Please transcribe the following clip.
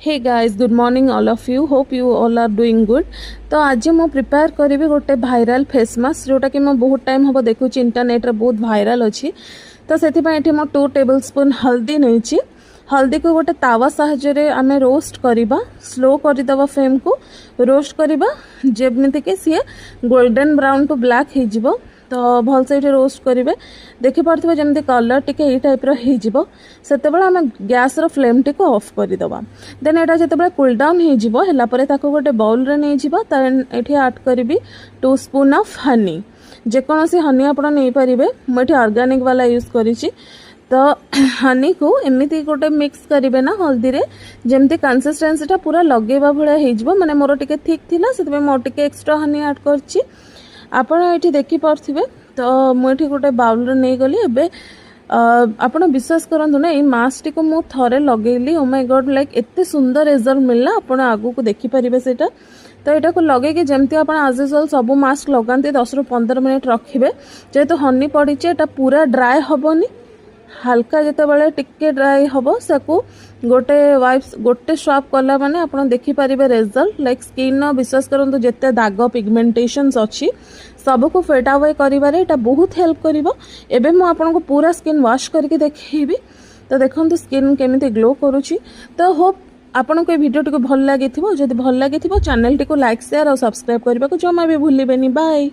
Hey guys, good morning all of you. Hope you all are doing good. तो आज मु prepare करी गोटे भाइराल फेस मास्क जोटा कि मैं बहुत टाइम हम देखुँ इंटरनेट रे बहुत भाइराल अच्छी। तो से 2 टेबल स्पून हल्दी नहीं। हल्दी को गोटे तावा साहाय्य आम रोस्ट करवा, स्लो करदे फ्लेम को रोस्ट करवा जमीती कि सी गोल्डन ब्राउन टू ब्लैक हो। तो भलसे ये रोस्ट करेंगे। देखिपे जमी कलर टी टाइप से आम गैस फ्लेम टी को ऑफ करदे। देन यहाँ जो कूल डाउन हो गोटे बाउल रे नहीं ये आड करी 2 स्पून ऑफ हनी। जेकोसी हनी आप नहीं पारे, मुझे ऑर्गेनिक वाला यूज करी। तो हनी को एमती गोटे मिक्स करेंगे ना हल्दी रे, जमती कंसिस्टेंसीटा पूरा लगेवा भाया हो। माने मोर टिके थिक थिला से मोटे एक्स्ट्रा हनी ऐड करछि। आपण ये देखिपे। तो मुझे गोटे बाउल नहीं गली। एवं आपण विश्वास करंतु ना, ये मास्क टी को मु थरे लगेली। ओ माय गॉड, लाइक एते सुंदर रिजल्ट मिलला। आपण आगु को देखि परिबे सेटा। तो यहाँ को लगे जमती आप आज यूजुअल सब मास्क लगाते 10 ରୁ 15 मिनट रखिए। जेहेतु हनी पड़ी पूरा ड्राए हेनी, हल्का जितेबाला टिके ड्राई हम सबको गोटे वाइप्स गोटे स्वाप कला माने आप देखिपारे रिजल्ट। लाइक स्किन विश्वास करूँ जिते दाग पिगमेंटेशंस अच्छी सबको फेड अवे करिबारे एटा बहुत हेल्प करिवो। एबे मु आपन को पूरा स्किन वॉश करके देखिबी। तो देखंतु स्किन केमिति ग्लो करूची। तो होप आपन को वीडियो टी को भल लागिथिबो। जदि भल लागिथिबो चैनल टी को लाइक शेयर और सब्सक्राइब करबा को जमा भी भूलिबेनी। बाय।